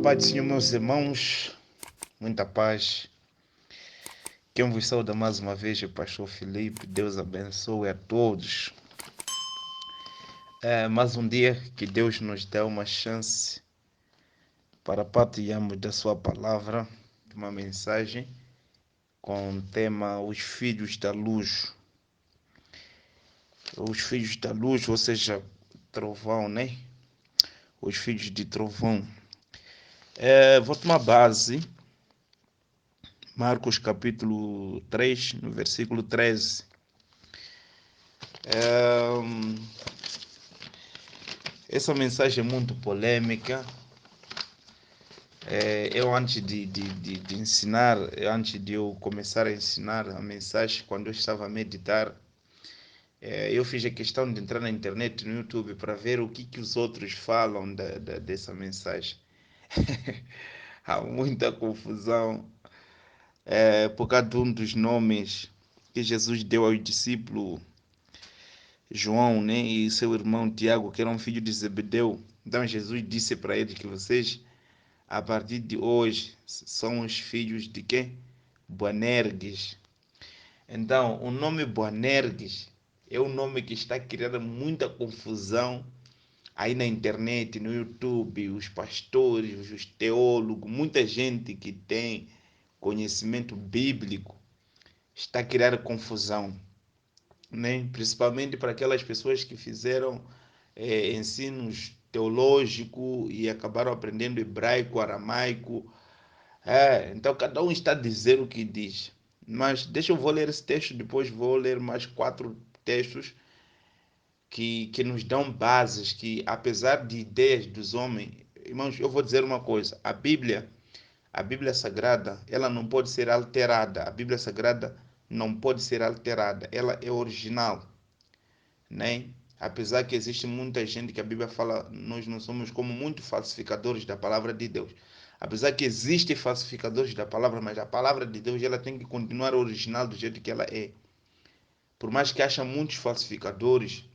Pai do Senhor, meus irmãos, muita paz. Quem vos saúda mais uma vez é o Pastor Felipe. Deus abençoe a todos. Mais um dia que Deus nos dá uma chance para partilharmos da sua palavra, de uma mensagem com o tema Os Filhos da Luz. Os Filhos da Luz, ou seja, trovão, né? Os filhos de trovão. Vou tomar base Marcos capítulo 3, no versículo 13. Essa mensagem é muito polêmica. Eu antes de ensinar, antes de eu começar a ensinar a mensagem, quando eu estava a meditar, eu fiz a questão de entrar na internet, no YouTube, para ver o que os outros falam dessa mensagem. Há muita confusão por causa de um dos nomes que Jesus deu ao discípulo João, né, e seu irmão Tiago, que era um filho de Zebedeu. Então Jesus disse para eles que vocês, a partir de hoje, são os filhos de quem? Boanerges. Então, o nome Boanerges é um nome que está criando muita confusão aí na internet, no YouTube, os pastores, os teólogos, muita gente que tem conhecimento bíblico está criando confusão, né? Principalmente para aquelas pessoas que fizeram ensinos teológicos e acabaram aprendendo hebraico, aramaico. Então cada um está a dizer o que diz. Mas deixa eu vou ler esse texto, depois vou ler mais 4 textos que nos dão bases, que apesar de ideias dos homens, irmãos, eu vou dizer uma coisa, a Bíblia Sagrada, ela não pode ser alterada. A Bíblia Sagrada não pode ser alterada, ela é original, né? Apesar que existe muita gente que a Bíblia fala, nós não somos como muitos falsificadores da palavra de Deus. Apesar que existem falsificadores da palavra, mas a palavra de Deus ela tem que continuar original do jeito que ela é. Por mais que haja muitos falsificadores,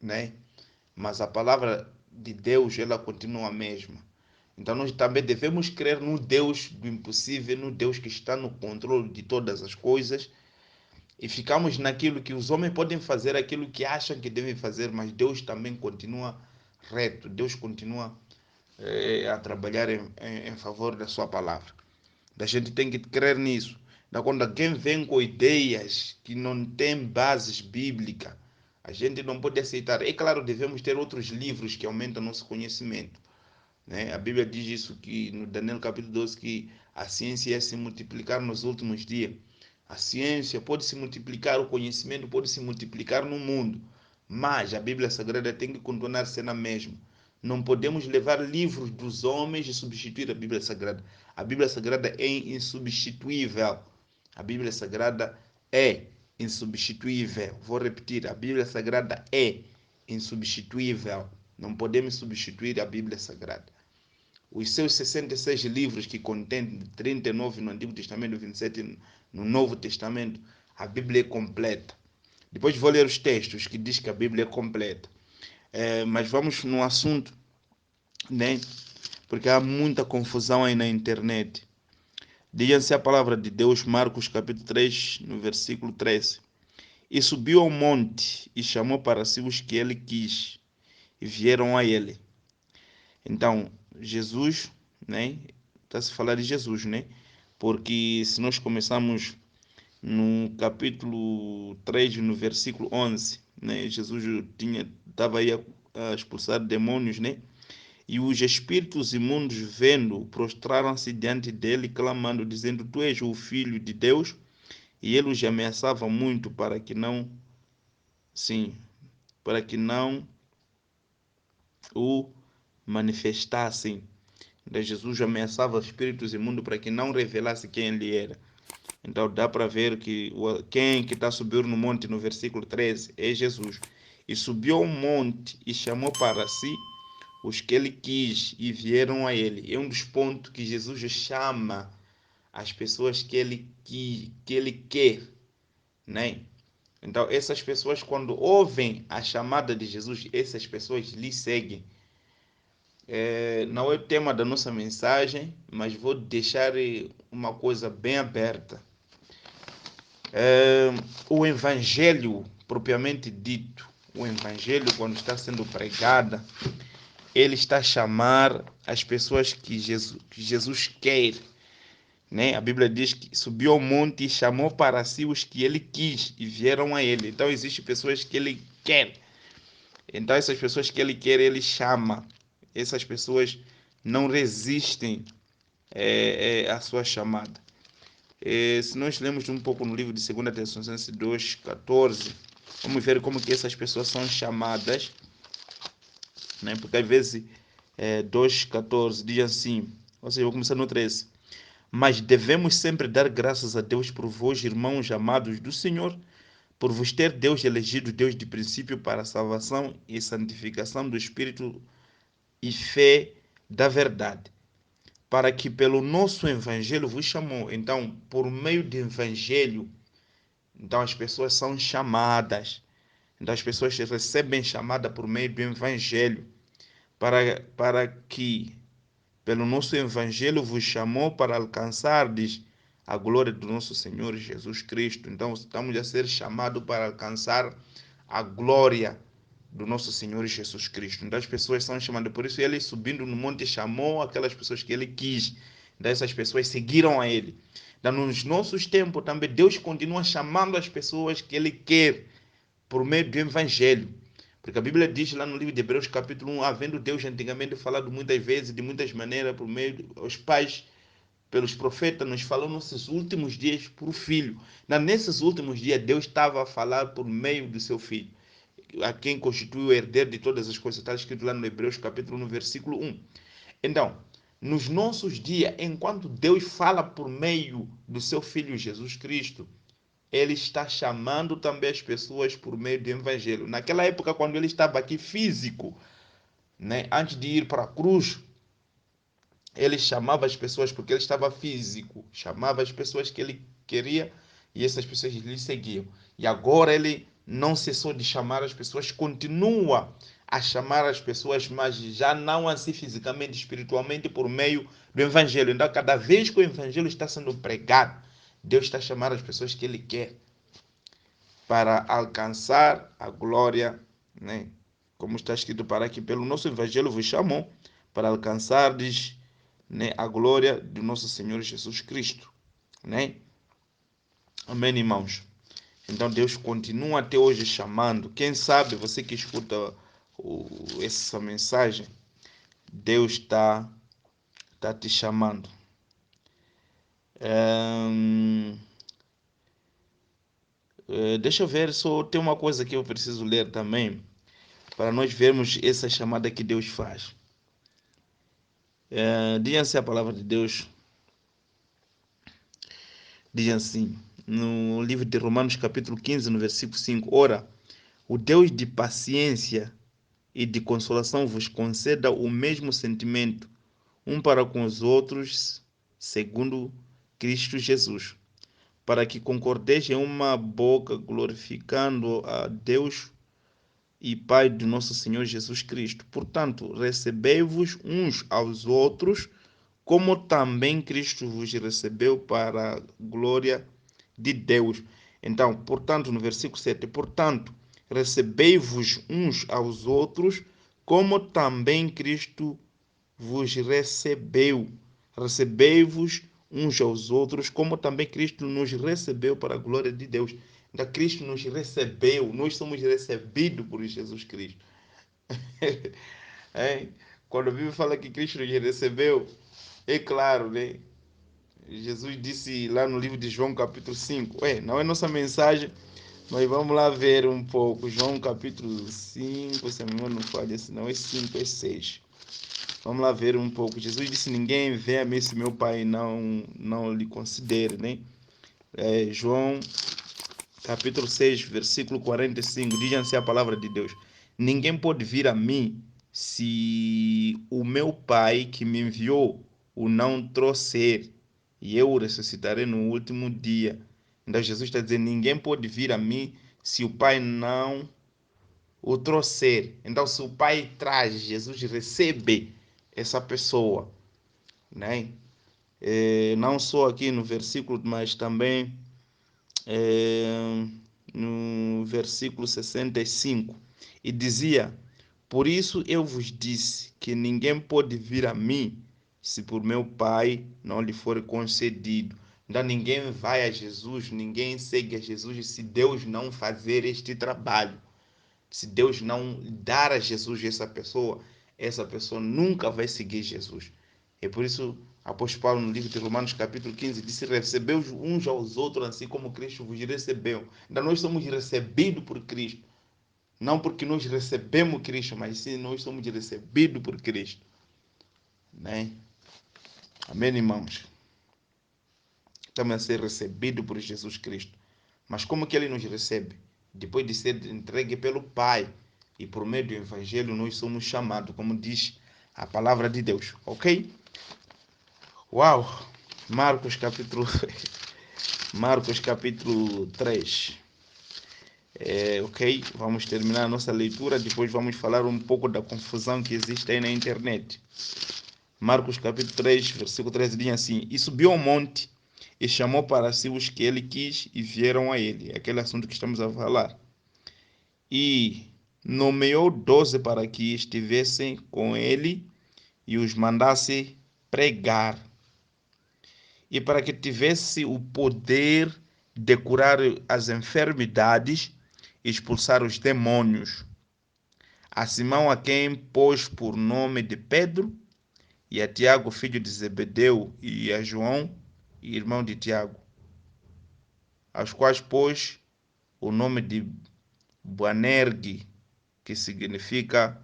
né? Mas a palavra de Deus ela continua a mesma. Então nós também devemos crer no Deus do impossível, no Deus que está no controle de todas as coisas, e ficamos naquilo que os homens podem fazer, aquilo que acham que devem fazer, mas Deus também continua reto, Deus continua a trabalhar em favor da sua palavra. A gente tem que crer nisso. Da quando alguém vem com ideias que não têm bases bíblicas, a gente não pode aceitar. É claro, devemos ter outros livros que aumentam nosso conhecimento, né? A Bíblia diz isso que no Daniel capítulo 12 que a ciência ia se multiplicar nos últimos dias. A ciência pode se multiplicar, o conhecimento pode se multiplicar no mundo, mas a Bíblia Sagrada tem que continuar sendo a mesma. Não podemos levar livros dos homens e substituir a Bíblia Sagrada. A Bíblia Sagrada é insubstituível. A Bíblia Sagrada é insubstituível. Vou repetir, a Bíblia Sagrada é insubstituível. Não podemos substituir a Bíblia Sagrada. Os seus 66 livros que contém 39 no Antigo Testamento e 27 no Novo Testamento, a Bíblia é completa. Depois vou ler os textos que diz que a Bíblia é completa. Mas vamos no assunto, né? Porque há muita confusão aí na internet. Diga-se a palavra de Deus, Marcos capítulo 3, no versículo 13. E subiu ao monte e chamou para si os que ele quis, e vieram a ele. Então, Jesus, né? Está-se a falar de Jesus, né? Porque se nós começarmos no capítulo 3, no versículo 11, né? Jesus estava aí a expulsar demônios, né? E os espíritos imundos, vendo, prostraram-se diante dele, clamando, dizendo: Tu és o Filho de Deus. E ele os ameaçava muito para que não o manifestassem. Então Jesus ameaçava os espíritos imundos para que não revelasse quem ele era. Então dá para ver que quem que está subindo no monte no versículo 13 é Jesus. E subiu ao monte e chamou para si os que ele quis e vieram a ele. É um dos pontos que Jesus chama as pessoas que ele quer, né? Então essas pessoas quando ouvem a chamada de Jesus, essas pessoas lhe seguem. não é o tema da nossa mensagem, mas vou deixar uma coisa bem aberta. O evangelho, propriamente dito, o evangelho, quando está sendo pregado, ele está a chamar as pessoas que Jesus quer. Né? A Bíblia diz que subiu ao monte e chamou para si os que ele quis e vieram a ele. Então, existem pessoas que ele quer. Então, essas pessoas que ele quer, ele chama. Essas pessoas não resistem à sua chamada. Se nós lemos um pouco no livro de 2 Tessalonicenses 2,14, vamos ver como que essas pessoas são chamadas. Né? Porque às vezes 2,14 diz assim, ou seja, eu vou começar no 13. Mas devemos sempre dar graças a Deus por vós, irmãos amados do Senhor, por vos ter Deus elegido, Deus de princípio, para a salvação e santificação do Espírito e fé da verdade, para que pelo nosso Evangelho vos chamou. Então, por meio do Evangelho, então as pessoas são chamadas. Então as pessoas recebem chamada por meio do Evangelho, para que pelo nosso Evangelho vos chamou para alcançardes a glória do nosso Senhor Jesus Cristo. Então, estamos a ser chamados para alcançar a glória do nosso Senhor Jesus Cristo. Então, as pessoas são chamadas. Por isso, ele subindo no monte chamou aquelas pessoas que ele quis. Então, essas pessoas seguiram a ele. Então, nos nossos tempos também, Deus continua chamando as pessoas que ele quer por meio do Evangelho. Porque a Bíblia diz lá no livro de Hebreus, capítulo 1, havendo Deus antigamente falado muitas vezes, de muitas maneiras, por meio dos pais, pelos profetas, nos falou nesses últimos dias por Filho. Nesses últimos dias, Deus estava a falar por meio do seu Filho, a quem constitui o herdeiro de todas as coisas. Está escrito lá no Hebreus, capítulo 1, versículo 1. Então, nos nossos dias, enquanto Deus fala por meio do seu Filho Jesus Cristo, ele está chamando também as pessoas por meio do Evangelho. Naquela época, quando ele estava aqui físico, né, antes de ir para a cruz, ele chamava as pessoas porque ele estava físico, chamava as pessoas que ele queria e essas pessoas lhe seguiam. E agora ele não cessou de chamar as pessoas, continua a chamar as pessoas, mas já não assim fisicamente, espiritualmente, por meio do Evangelho. Então, cada vez que o Evangelho está sendo pregado, Deus está chamando as pessoas que ele quer para alcançar a glória, né? Como está escrito, para que pelo nosso Evangelho vos chamou, para alcançardes, né, a glória do nosso Senhor Jesus Cristo, né? Amém, irmãos? Então Deus continua até hoje chamando. Quem sabe você que escuta essa mensagem, Deus está te chamando. Deixa eu ver, só tem uma coisa que eu preciso ler também, para nós vermos essa chamada que Deus faz. Diz a palavra de Deus, diz assim, no livro de Romanos capítulo 15, no versículo 5, ora, o Deus de paciência e de consolação vos conceda o mesmo sentimento, um para com os outros, segundo Cristo Jesus, para que concordeis em uma boca, glorificando a Deus e Pai do nosso Senhor Jesus Cristo. Portanto, recebei-vos uns aos outros, como também Cristo vos recebeu para a glória de Deus. Então, portanto, no versículo 7, portanto, recebei-vos uns aos outros, como também Cristo vos recebeu. Recebei-vos uns aos outros, como também Cristo nos recebeu para a glória de Deus. Então, Cristo nos recebeu, nós somos recebidos por Jesus Cristo. Quando a Bíblia fala que Cristo nos recebeu, é claro, né? Jesus disse lá no livro de João, capítulo 5. Não é nossa mensagem, mas vamos lá ver um pouco. João, capítulo 5, se a memória não falha, se não é 5, é 6. Vamos lá ver um pouco. Jesus disse: ninguém vê a mim se meu Pai não lhe considere, né? João, capítulo 6, versículo 45. Diz assim a palavra de Deus: ninguém pode vir a mim se o meu Pai que me enviou o não trouxer, e eu o ressuscitarei no último dia. Então Jesus está dizendo: ninguém pode vir a mim se o Pai não o trouxer. Então, se o Pai traz, Jesus recebe. essa pessoa, né? Não só aqui no versículo, mas também no versículo 65, e dizia: por isso eu vos disse que ninguém pode vir a mim se por meu Pai não lhe for concedido. Então ninguém vai a Jesus, ninguém segue a Jesus se Deus não fazer este trabalho. Se Deus não dar a Jesus essa pessoa nunca vai seguir Jesus. É por isso o apóstolo Paulo, no livro de Romanos, capítulo 15, disse: recebeu uns aos outros, assim como Cristo vos recebeu. Então nós somos recebidos por Cristo. Não porque nós recebemos Cristo, mas sim nós somos recebidos por Cristo. Né? Amém, irmãos? Estamos a ser recebidos por Jesus Cristo. Mas como que Ele nos recebe? Depois de ser entregue pelo Pai. E por meio do Evangelho nós somos chamados, como diz a palavra de Deus. Ok? Uau! Marcos capítulo 3. Ok? Vamos terminar a nossa leitura. Depois vamos falar um pouco da confusão que existe aí na internet. Marcos capítulo 3, versículo 13 diz assim: e subiu ao monte e chamou para si os que ele quis e vieram a ele. É aquele assunto que estamos a falar. E nomeou 12 para que estivessem com ele e os mandasse pregar. E para que tivesse o poder de curar as enfermidades e expulsar os demônios. A Simão, a quem pôs por nome de Pedro, e a Tiago, filho de Zebedeu, e a João, irmão de Tiago, aos quais pôs o nome de Boanergue, que significa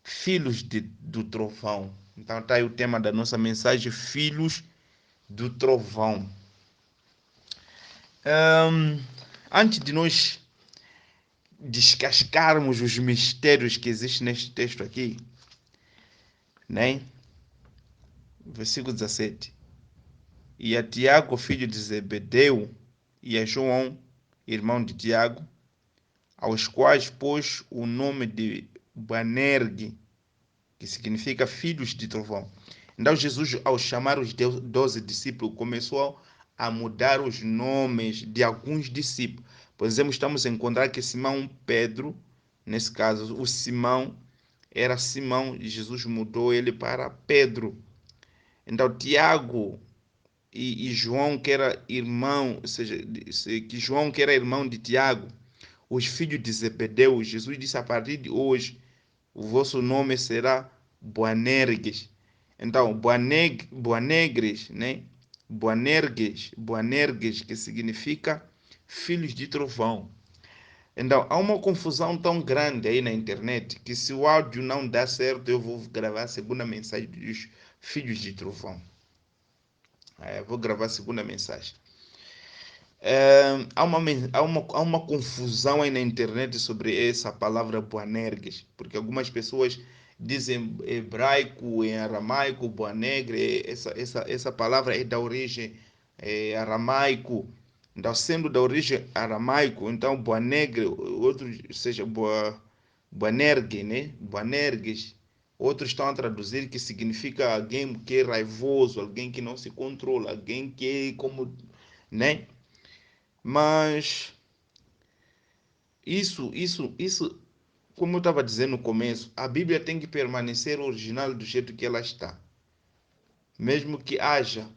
filhos do trovão. Então está aí o tema da nossa mensagem: filhos do trovão. Antes de nós descascarmos os mistérios que existem neste texto aqui, né? Versículo 17. E a Tiago, filho de Zebedeu, e a João, irmão de Tiago, aos quais pôs o nome de Boanergue, que significa filhos de trovão. Então Jesus, ao chamar os 12 discípulos, começou a mudar os nomes de alguns discípulos. Por exemplo, estamos a encontrar que Simão Pedro, nesse caso, o Simão era Simão, e Jesus mudou ele para Pedro. Então Tiago e João, que era irmão, ou seja, que João, que era irmão de Tiago, os filhos de Zebedeu, Jesus disse: a partir de hoje o vosso nome será Boanerges. Então, Boanegres, né? Boanerges, que significa filhos de trovão. Então, há uma confusão tão grande aí na internet que, se o áudio não dá certo, eu vou gravar a segunda mensagem dos filhos de trovão. Vou gravar a segunda mensagem. Há uma confusão aí na internet sobre essa palavra Boanerges, porque algumas pessoas dizem hebraico, em aramaico, Boanegre. Essa palavra é da origem aramaico. Então, sendo da origem aramaico, então Boanegre, outros, seja Boanerge, né? Boanerges. Outros estão a traduzir que significa alguém que é raivoso, alguém que não se controla, alguém que é como, né? Mas isso, como eu estava dizendo no começo, a Bíblia tem que permanecer original do jeito que ela está. Mesmo que haja,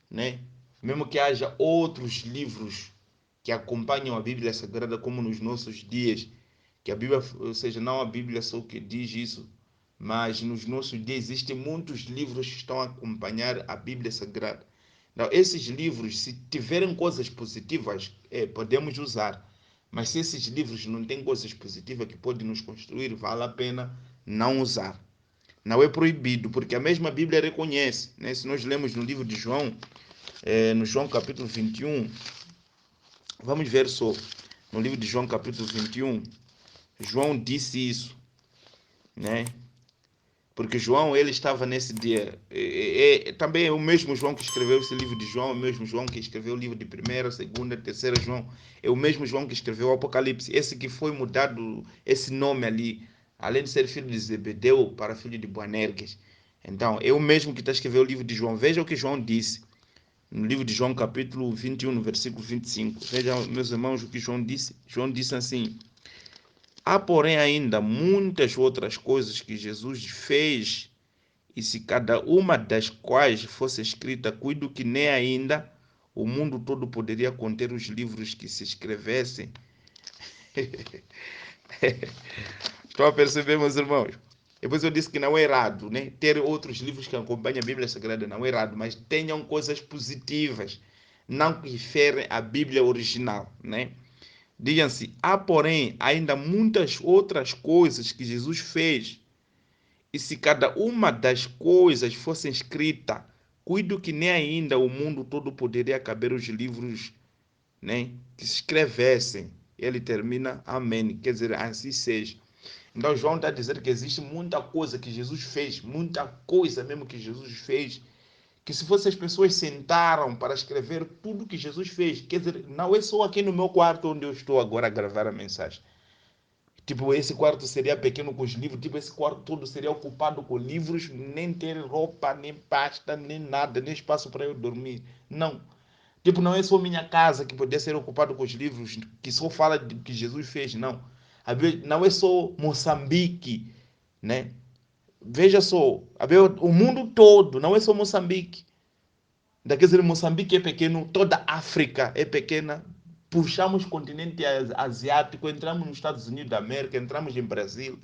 né? Mesmo que haja outros livros que acompanham a Bíblia Sagrada, como nos nossos dias, que a Bíblia, ou seja, não a Bíblia só que diz isso, mas nos nossos dias existem muitos livros que estão a acompanhar a Bíblia Sagrada. Então, esses livros, se tiverem coisas positivas, podemos usar. Mas se esses livros não têm coisas positivas que podem nos construir, vale a pena não usar. Não é proibido, porque a mesma Bíblia reconhece. Né? Se nós lemos no livro de João, no João capítulo 21, vamos ver só. No livro de João capítulo 21, João disse isso, né? Porque João, ele estava nesse dia. Também é o mesmo João que escreveu esse livro de João, é o mesmo João que escreveu o livro de 1ª, 2ª, 3ª João. É o mesmo João que escreveu o Apocalipse. Esse que foi mudado, esse nome ali, além de ser filho de Zebedeu, para filho de Boanerges. Então, eu mesmo que está a escrever o livro de João, veja o que João disse, no livro de João, capítulo 21, no versículo 25. Vejam, meus irmãos, o que João disse. João disse assim: há, porém, ainda muitas outras coisas que Jesus fez, e se cada uma das quais fosse escrita, cuido que nem ainda o mundo todo poderia conter os livros que se escrevessem. Estão a perceber, meus irmãos? Depois eu disse que não é errado, né? Ter outros livros que acompanham a Bíblia Sagrada não é errado, mas tenham coisas positivas, não que ferem a Bíblia original, né? Digam-se, há, porém, ainda muitas outras coisas que Jesus fez, e se cada uma das coisas fosse escrita, cuido que nem ainda o mundo todo poderia caber os livros, né, que se escrevessem. Ele termina, amém. Quer dizer, assim seja. Então, João está a dizer que existe muita coisa que Jesus fez, muita coisa mesmo que Jesus fez, que se fosse as pessoas sentaram para escrever tudo que Jesus fez, quer dizer, não é só aqui no meu quarto onde eu estou agora a gravar a mensagem. Tipo, esse quarto seria pequeno com os livros, tipo, esse quarto todo seria ocupado com livros, nem ter roupa, nem pasta, nem nada, nem espaço para eu dormir. Não. Tipo, não é só minha casa que poderia ser ocupado com os livros, que só fala do que Jesus fez, não. Não é só Moçambique, né? Veja só, o mundo todo, não é só Moçambique. Quer dizer, Moçambique é pequeno, toda a África é pequena. Puxamos o continente asiático, entramos nos Estados Unidos da América, entramos em Brasil,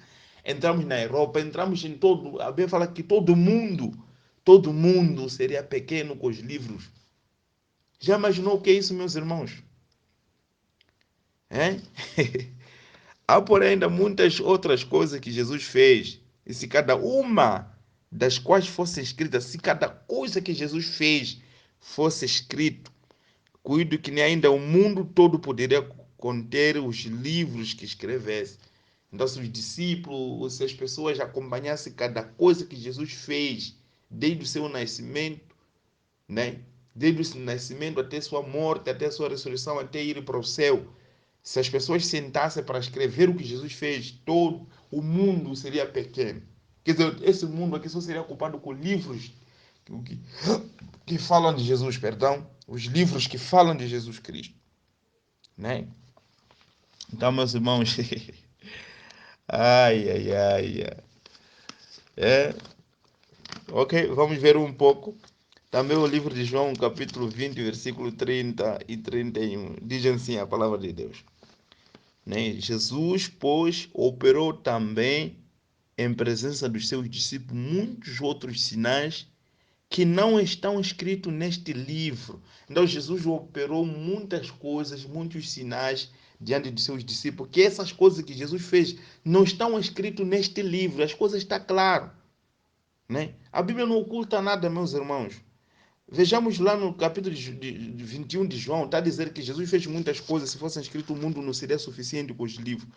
entramos na Europa, entramos em todo. A Bíblia fala que todo mundo seria pequeno com os livros. Já imaginou o que é isso, meus irmãos? Hein? Há, porém, ainda muitas outras coisas que Jesus fez. E se cada uma das quais fosse escrita, se cada coisa que Jesus fez fosse escrito, cuido que nem ainda o mundo todo poderia conter os livros que escrevesse. Então, se os discípulos, se as pessoas acompanhassem cada coisa que Jesus fez, desde o seu nascimento, né? Desde o seu nascimento até sua morte, até sua ressurreição, até ir para o céu, se as pessoas sentassem para escrever o que Jesus fez, todo o mundo seria pequeno. Quer dizer, esse mundo aqui só seria ocupado com livros que, que falam de Jesus, perdão, os livros que falam de Jesus Cristo, né? Então, meus irmãos, ai, ai, ai, é, ok, vamos ver um pouco. Também o livro de João, capítulo 20, versículo 30 e 31, diz assim a palavra de Deus, né? Jesus, pois, operou também em presença dos seus discípulos muitos outros sinais que não estão escritos neste livro. Então, Jesus operou muitas coisas, muitos sinais diante de seus discípulos, que essas coisas que Jesus fez não estão escritas neste livro. As coisas estão claras, né? A Bíblia não oculta nada, meus irmãos. Vejamos lá no capítulo 21 de João, está a dizer que Jesus fez muitas coisas. Se fosse escrito, o mundo não seria suficiente com os livros.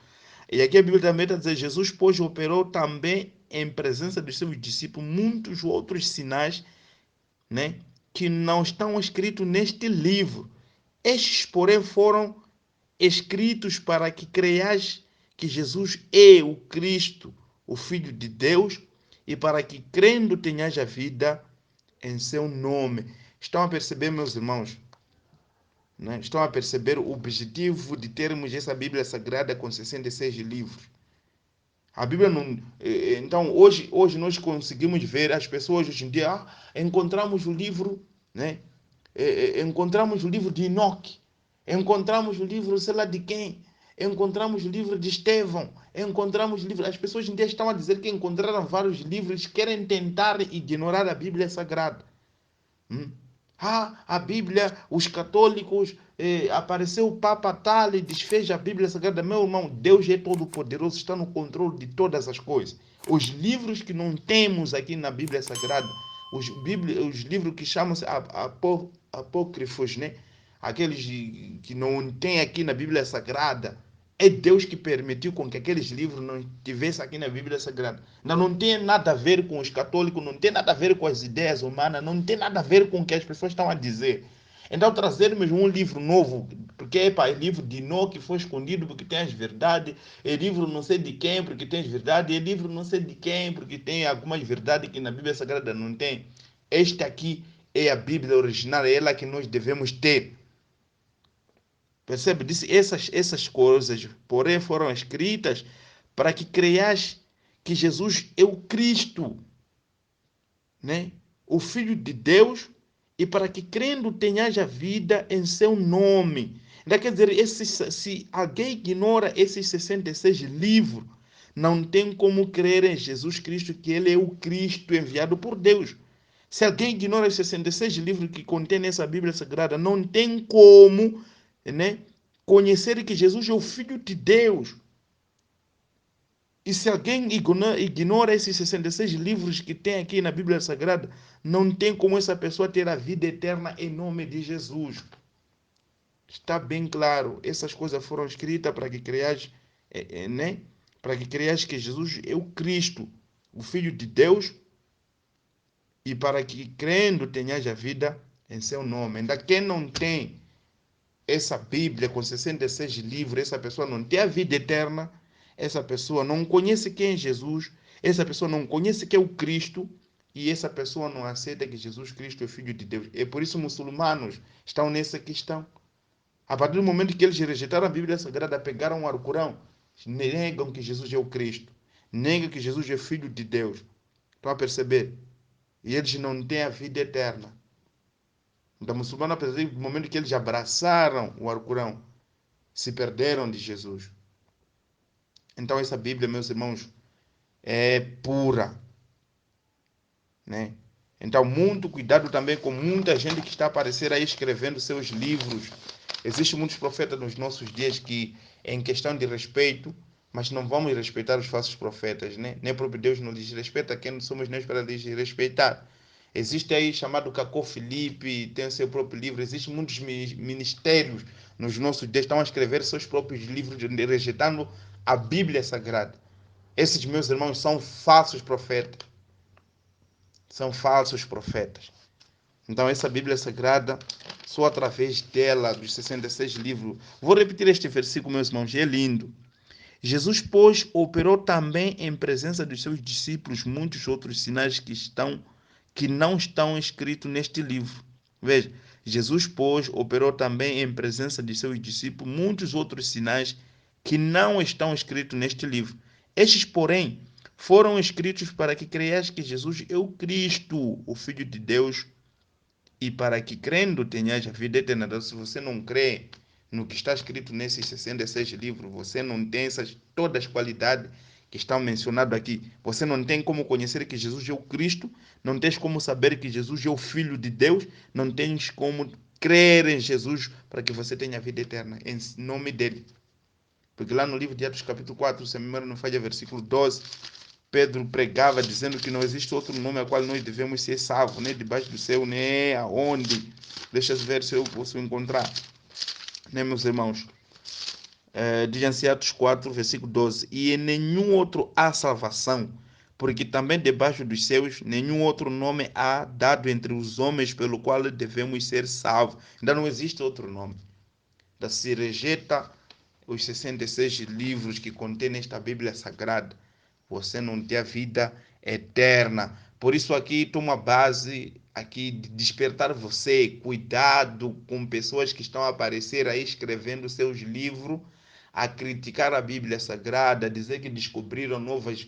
E aqui a Bíblia também está a dizer, Jesus, pois, operou também em presença dos seus discípulos muitos outros sinais, né, que não estão escritos neste livro. Estes, porém, foram escritos para que creias que Jesus é o Cristo, o Filho de Deus, e para que, crendo, tenhas a vida em seu nome. Estão a perceber, meus irmãos? Né? Estão a perceber o objetivo de termos essa Bíblia Sagrada com 66 livros? A Bíblia não. Então, hoje nós conseguimos ver as pessoas hoje em dia. Encontramos o livro, né? Encontramos o livro de Enoque, encontramos o livro, sei lá de quem, encontramos o livro de Estevão, encontramos o livro. As pessoas hoje em dia estão a dizer que encontraram vários livros, querem tentar ignorar a Bíblia Sagrada. A Bíblia, os católicos, apareceu o Papa tal e desfez a Bíblia Sagrada. Meu irmão, Deus é todo poderoso, está no controle de todas as coisas. Os livros que não temos aqui na Bíblia Sagrada, os livros que chamam-se apócrifos, né? Aqueles que não tem aqui na Bíblia Sagrada, é Deus que permitiu com que aqueles livros não estivessem aqui na Bíblia Sagrada. Não tem nada a ver com os católicos, não tem nada a ver com as ideias humanas, não tem nada a ver com o que as pessoas estão a dizer. Então, trazermos um livro novo, porque é livro de Nó que foi escondido porque tem as verdades, é livro não sei de quem porque tem as verdades, é livro não sei de quem porque tem algumas verdades que na Bíblia Sagrada não tem. Este aqui é a Bíblia original, é ela que nós devemos ter. Percebe? Disse essas coisas, porém, foram escritas para que creias que Jesus é o Cristo, né? O Filho de Deus, e para que crendo tenhas a vida em seu nome. Então, quer dizer, se alguém ignora esses 66 livros, não tem como crer em Jesus Cristo, que ele é o Cristo enviado por Deus. Se alguém ignora os 66 livros que contém essa Bíblia Sagrada, não tem como, né, conhecer que Jesus é o Filho de Deus. E se alguém ignora esses 66 livros que tem aqui na Bíblia Sagrada, não tem como essa pessoa ter a vida eterna em nome de Jesus. Está bem claro. Essas coisas foram escritas para que creias, né? Para que creias que Jesus é o Cristo, o Filho de Deus, e para que crendo tenhas a vida em seu nome. Ainda quem não tem essa Bíblia com 66 livros, essa pessoa não tem a vida eterna, essa pessoa não conhece quem é Jesus, essa pessoa não conhece quem é o Cristo, e essa pessoa não aceita que Jesus Cristo é Filho de Deus. É por isso que os muçulmanos estão nessa questão. A partir do momento que eles rejeitaram a Bíblia Sagrada, pegaram o Alcorão, negam que Jesus é o Cristo, negam que Jesus é Filho de Deus. Estão a perceber? E eles não têm a vida eterna. Então, muçulmanos, a partir do momento que eles abraçaram o Alcorão, se perderam de Jesus. Então, essa Bíblia, meus irmãos, é pura, né? Então, muito cuidado também com muita gente que está a aparecer aí escrevendo seus livros. Existem muitos profetas nos nossos dias que, em questão de respeito, mas não vamos respeitar os falsos profetas, né? Nem o próprio Deus não lhes respeita, quem não somos nós para lhes respeitar. Existe aí chamado Cacó Felipe, tem o seu próprio livro. Existem muitos ministérios nos nossos dias que estão a escrever seus próprios livros, rejeitando a Bíblia Sagrada. Esses, meus irmãos, são falsos profetas. São falsos profetas. Então, essa Bíblia Sagrada, só através dela, dos 66 livros. Vou repetir este versículo, meus irmãos, é lindo. Jesus, pois, operou também em presença dos seus discípulos muitos outros sinais que não estão escritos neste livro. Veja, Jesus, pois, operou também em presença de seus discípulos muitos outros sinais que não estão escritos neste livro. Estes, porém, foram escritos para que creias que Jesus é o Cristo, o Filho de Deus, e para que crendo tenhas a vida eterna. Então, se você não crê no que está escrito nesses 66 livros, você não tem todas as qualidades que estão mencionadas aqui. Você não tem como conhecer que Jesus é o Cristo, não tens como saber que Jesus é o Filho de Deus, não tens como crer em Jesus para que você tenha a vida eterna, em nome dele. Porque lá no livro de Atos capítulo 4, se a memória não falha, versículo 12, Pedro pregava dizendo que não existe outro nome a qual nós devemos ser salvos, nem debaixo do céu, nem aonde. Deixa eu ver se eu posso encontrar. Né, meus irmãos? Diz Atos 4, versículo 12. E em nenhum outro há salvação, porque também debaixo dos céus nenhum outro nome há dado entre os homens pelo qual devemos ser salvos. Ainda não existe outro nome. Da se rejeita os 66 livros que contém esta Bíblia Sagrada, você não tem a vida eterna. Por isso aqui toma base aqui de despertar você, cuidado com pessoas que estão a aparecer aí escrevendo seus livros, a criticar a Bíblia Sagrada, a dizer que descobriram novas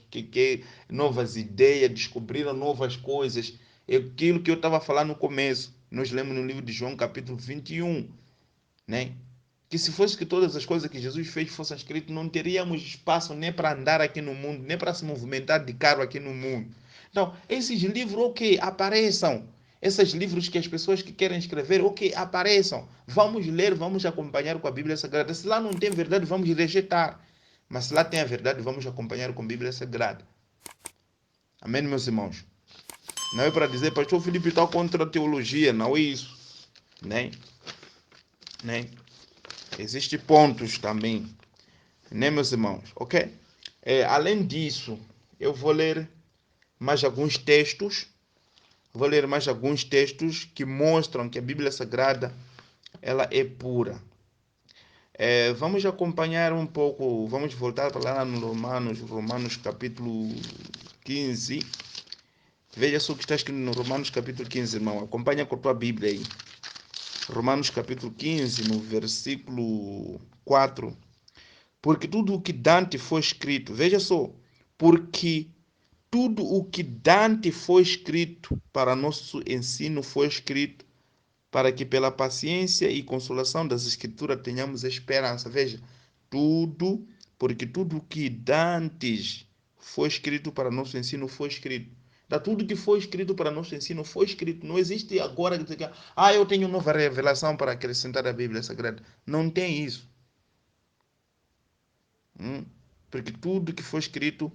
ideias, descobriram novas coisas. É aquilo que eu estava falando no começo. Nós lemos no livro de João, capítulo 21, né? Que se fosse que todas as coisas que Jesus fez fossem escritas, não teríamos espaço nem para andar aqui no mundo, nem para se movimentar de carro aqui no mundo. Então, esses livros, ok, apareçam. Esses livros que as pessoas que querem escrever, ok, apareçam. Vamos ler, vamos acompanhar com a Bíblia Sagrada. Se lá não tem verdade, vamos rejeitar. Mas se lá tem a verdade, vamos acompanhar com a Bíblia Sagrada. Amém, meus irmãos? Não é para dizer, pastor Felipe está contra a teologia, não é isso. Nem. Existem pontos também, né, meus irmãos? Ok? Além disso, eu vou ler mais alguns textos. Vou ler mais alguns textos que mostram que a Bíblia Sagrada ela é pura. Vamos acompanhar um pouco, vamos voltar para lá no Romanos capítulo 15. Veja só o que está escrito no Romanos capítulo 15, irmão. Acompanha com a tua Bíblia aí. Romanos capítulo 15, no versículo 4. Porque tudo o que Dante foi escrito, veja só, porque tudo o que Dante foi escrito para nosso ensino foi escrito para que pela paciência e consolação das Escrituras tenhamos esperança. Veja, porque tudo que dantes foi escrito para nosso ensino foi escrito. Tudo que foi escrito para nosso ensino foi escrito. Não existe agora que eu tenho nova revelação para acrescentar à Bíblia Sagrada. Não tem isso. Porque tudo que foi escrito,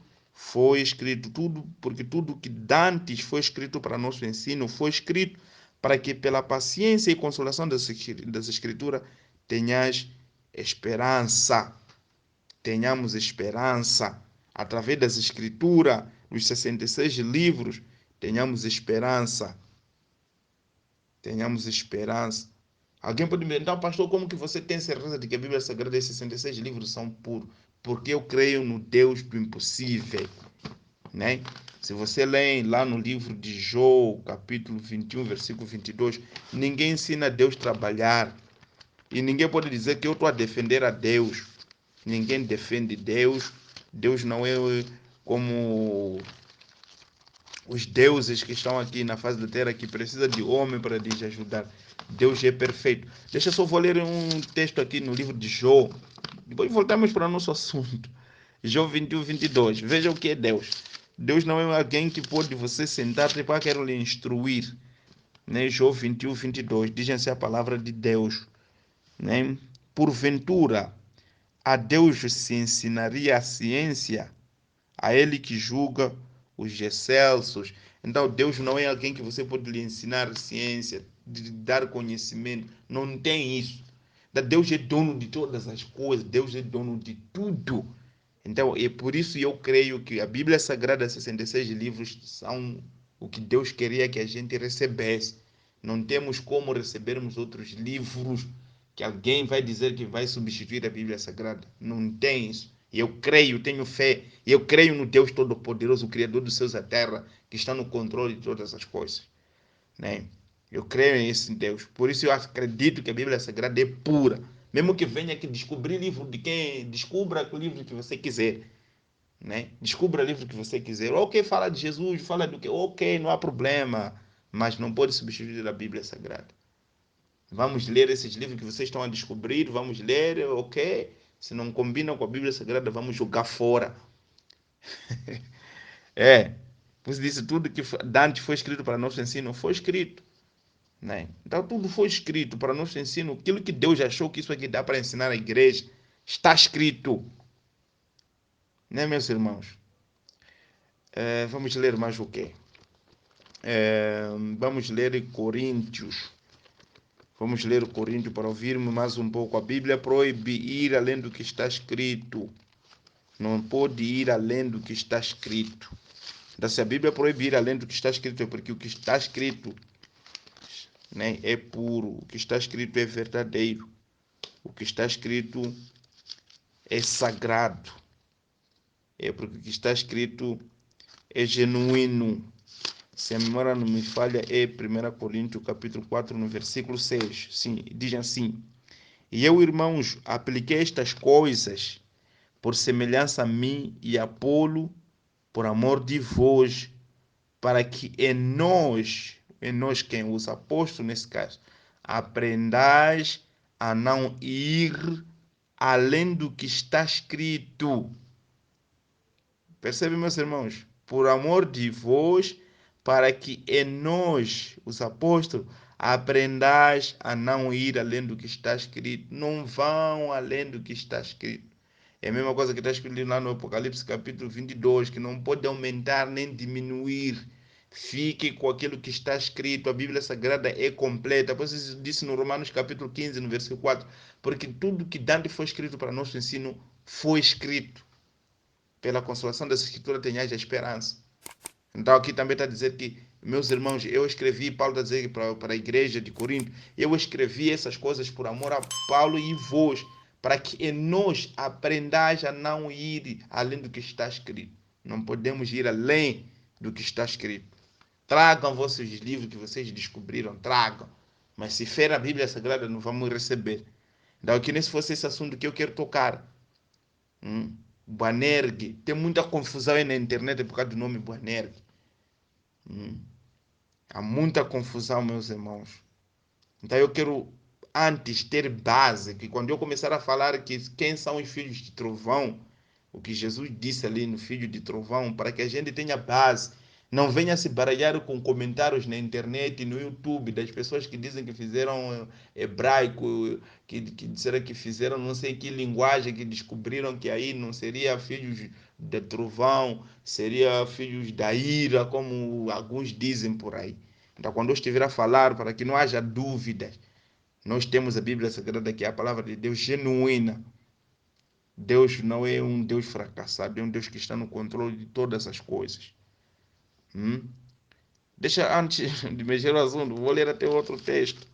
porque tudo que dantes foi escrito para nosso ensino foi escrito para que pela paciência e consolação das Escrituras tenhamos esperança. Através das Escrituras, dos 66 livros, tenhamos esperança. Alguém pode me perguntar, então, pastor, como que você tem certeza de que a Bíblia Sagrada e 66 livros são puros? Porque eu creio no Deus do impossível. Né? Se você lê lá no livro de Jó, capítulo 21, versículo 22, ninguém ensina a Deus a trabalhar. E ninguém pode dizer que eu estou a defender a Deus. Ninguém defende Deus. Deus não é como os deuses que estão aqui na face da terra, que precisa de homem para lhes ajudar. Deus é perfeito. Deixa eu só vou ler um texto aqui no livro de Jó. Depois voltamos para o nosso assunto. Jó 21, 22. Veja o que é Deus. Deus não é alguém que pode você sentar e para querer lhe instruir. Né? Jó 21, 22. Diz-se a palavra de Deus. Né? Porventura, a Deus se ensinaria a ciência, a Ele que julga os excelsos. Então, Deus não é alguém que você pode lhe ensinar ciência, de dar conhecimento. Não tem isso. Deus é dono de todas as coisas. Deus é dono de tudo. Então, é por isso que eu creio que a Bíblia Sagrada, 66 livros, são o que Deus queria que a gente recebesse. Não temos como recebermos outros livros que alguém vai dizer que vai substituir a Bíblia Sagrada. Não tem isso. Eu creio, tenho fé. Eu creio no Deus Todo-Poderoso, o Criador dos céus e da terra, que está no controle de todas as coisas. Né? Eu creio nesse Deus. Por isso eu acredito que a Bíblia Sagrada é pura. Mesmo que venha aqui descobrir livro de quem, descubra o livro que você quiser. Né? Descubra o livro que você quiser. Ok, fala de Jesus, fala do que. Ok, não há problema. Mas não pode substituir a Bíblia Sagrada. Vamos ler esses livros que vocês estão a descobrir. Vamos ler, ok. Se não combinam com a Bíblia Sagrada, vamos jogar fora. Pois disse, tudo que Dante foi escrito para nosso ensino foi escrito. Né? Então tudo foi escrito para nosso ensino. Aquilo que Deus achou que isso aqui dá para ensinar a igreja, está escrito. Né, meus irmãos? Vamos ler mais o quê? Vamos ler Coríntios. Vamos ler Coríntios para ouvirmos mais um pouco. A Bíblia proíbe ir além do que está escrito. Não pode ir além do que está escrito. Então, se a Bíblia proíbe ir além do que está escrito, é porque o que está escrito, né, é puro. O que está escrito é verdadeiro. O que está escrito é sagrado. É porque o que está escrito é genuíno. Se a memória não me falha, é 1 Coríntios capítulo 4, no versículo 6. Sim, diz assim: E eu, irmãos, apliquei estas coisas por semelhança a mim e a Apolo, por amor de vós, para que em nós quem? Os apóstolos nesse caso, aprendais a não ir além do que está escrito. Percebe, meus irmãos? Por amor de vós, para que em nós, os apóstolos, aprendais a não ir além do que está escrito. Não vão além do que está escrito. É a mesma coisa que está escrito lá no Apocalipse capítulo 22, que não pode aumentar nem diminuir. Fique com aquilo que está escrito. A Bíblia Sagrada é completa. Por isso disse no Romanos capítulo 15, no versículo 4, porque tudo que Dante foi escrito para nosso ensino foi escrito. Pela consolação das Escrituras tenhais a esperança. Então aqui também está a dizer que, meus irmãos, eu escrevi, Paulo está a dizer para a igreja de Corinto, eu escrevi essas coisas por amor a Paulo e vós, para que em nós aprendais a não ir além do que está escrito. Não podemos ir além do que está escrito. Tragam vossos livros que vocês descobriram, tragam. Mas se for a Bíblia Sagrada, não vamos receber. Então aqui nesse fosse esse assunto que eu quero tocar. Boanergue. Tem muita confusão aí na internet por causa do nome Boanergue. Há muita confusão, meus irmãos. Então eu quero antes ter base, que quando eu começar a falar que quem são os filhos de trovão, o que Jesus disse ali no filho de trovão, para que a gente tenha base, não venha se baralhar com comentários na internet e no YouTube das pessoas que dizem que fizeram hebraico, que disseram que fizeram não sei que linguagem, que descobriram que aí não seria filhos de trovão, seria filhos da ira, como alguns dizem por aí. Então, quando eu estiver a falar, para que não haja dúvidas, nós temos a Bíblia Sagrada, que é a palavra de Deus genuína. Deus não é um Deus fracassado, é um Deus que está no controle de todas as coisas. Deixa, antes de mexer no assunto, vou ler até outro texto.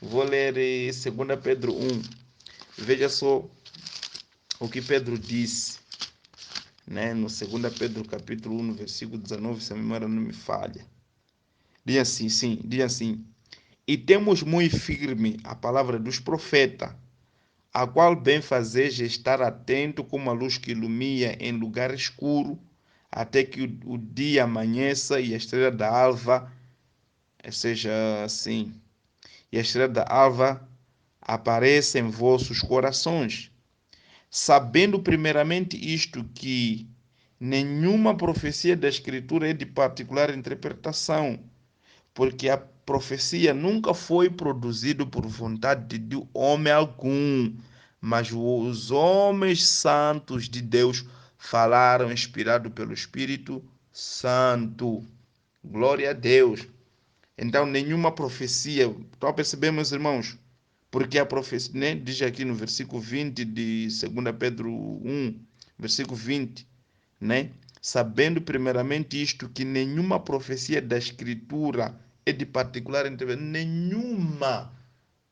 Vou ler 2 Pedro 1. Veja só o que Pedro disse, né? No 2 Pedro capítulo 1, no versículo 19, se a memória não me falha. Diz assim, sim, diz assim: e temos muito firme a palavra dos profetas, a qual bem fazeis estar atento como a luz que ilumina em lugar escuro, até que o dia amanheça e a estrela da alva, seja assim, e a estrela da alva apareça em vossos corações, sabendo primeiramente isto, que nenhuma profecia da Escritura é de particular interpretação, porque a profecia nunca foi produzida por vontade de homem algum, mas os homens santos de Deus falaram inspirado pelo Espírito Santo. Glória a Deus. Então, nenhuma profecia. Estão a perceber, meus irmãos? Porque a profecia, né, diz aqui no versículo 20 de 2 Pedro 1, versículo 20, né? Sabendo primeiramente isto, que nenhuma profecia da Escritura é de particular interpretação.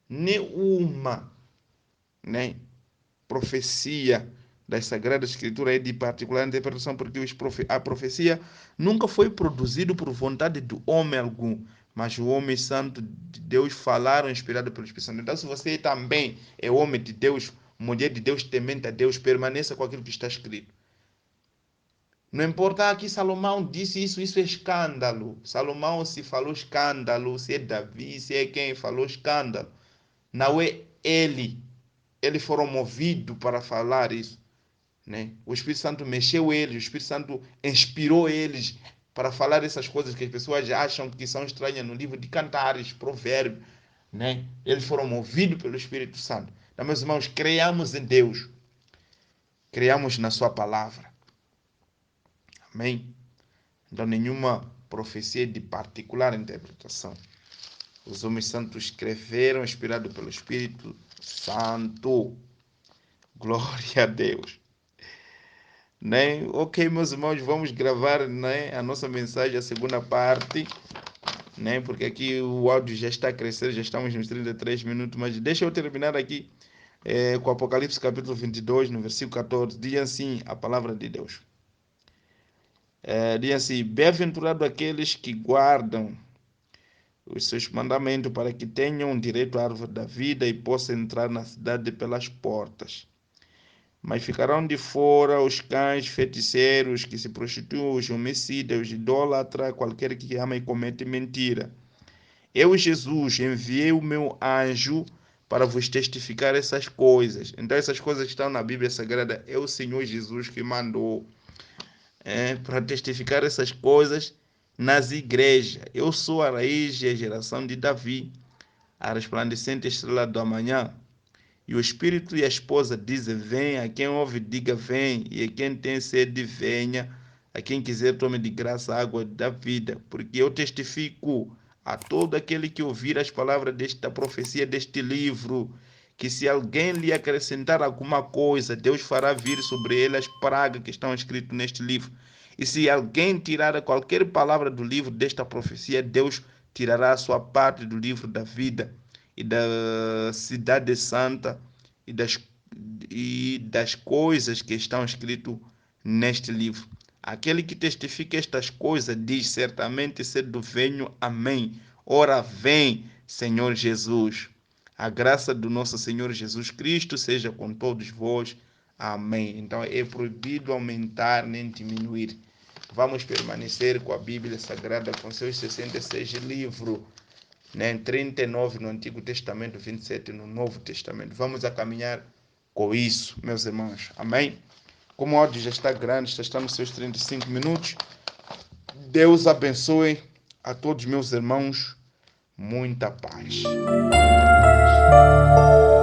Nenhuma, né? Profecia da Sagrada Escritura é de particular interpretação, porque a profecia nunca foi produzida por vontade do homem algum, mas o homem santo de Deus falaram inspirado pelo Espírito Santo. Então, se você também é homem de Deus, mulher de Deus, temente a Deus, permaneça com aquilo que está escrito. Não importa que Salomão disse isso, isso é escândalo. Salomão, se falou escândalo, se é Davi, se é quem falou escândalo. Não é ele. Eles foram movidos para falar isso, né? O Espírito Santo mexeu eles, o Espírito Santo inspirou eles para falar essas coisas que as pessoas acham que são estranhas no livro de Cantares, Provérbios, né? Eles foram movidos pelo Espírito Santo. Então, meus irmãos, creamos em Deus. Creamos na sua palavra. Amém? Então, nenhuma profecia de particular interpretação. Os homens santos escreveram, inspirado pelo Espírito Santo. Glória a Deus. Né? Ok, meus irmãos, vamos gravar, né, a nossa mensagem, a segunda parte, né? Porque aqui o áudio já está a crescer, já estamos nos 33 minutos, mas deixa eu terminar aqui com Apocalipse capítulo 22, no versículo 14, diz assim a palavra de Deus. Diz assim: bem-aventurado aqueles que guardam os seus mandamentos, para que tenham direito à árvore da vida e possam entrar na cidade pelas portas. Mas ficarão de fora os cães, feiticeiros, que se prostituem, os homicidas, os idólatras, qualquer que ama e comete mentira. Eu, Jesus, enviei o meu anjo para vos testificar essas coisas. Então, essas coisas estão na Bíblia Sagrada. É o Senhor Jesus que mandou para testificar essas coisas nas igrejas. Eu sou a raiz e a geração de Davi, a resplandecente estrela do amanhã. E o Espírito e a esposa dizem: vem. A quem ouve, diga: vem. E a quem tem sede, venha. A quem quiser, tome de graça a água da vida. Porque eu testifico a todo aquele que ouvir as palavras desta profecia, deste livro, que se alguém lhe acrescentar alguma coisa, Deus fará vir sobre ele as pragas que estão escritas neste livro. E se alguém tirar qualquer palavra do livro desta profecia, Deus tirará a sua parte do livro da vida e da cidade santa e das coisas que estão escritas neste livro. Aquele que testifica estas coisas diz: certamente cedo venho, amém. Ora vem, Senhor Jesus. A graça do nosso Senhor Jesus Cristo seja com todos vós. Amém. Então é proibido aumentar nem diminuir. Vamos permanecer com a Bíblia Sagrada, com seus 66 livros, né? 39 no Antigo Testamento, 27 no Novo Testamento. Vamos a caminhar com isso, meus irmãos. Amém? Como o áudio já está grande, já está nos seus 35 minutos. Deus abençoe a todos meus irmãos. Muita paz. Muita paz.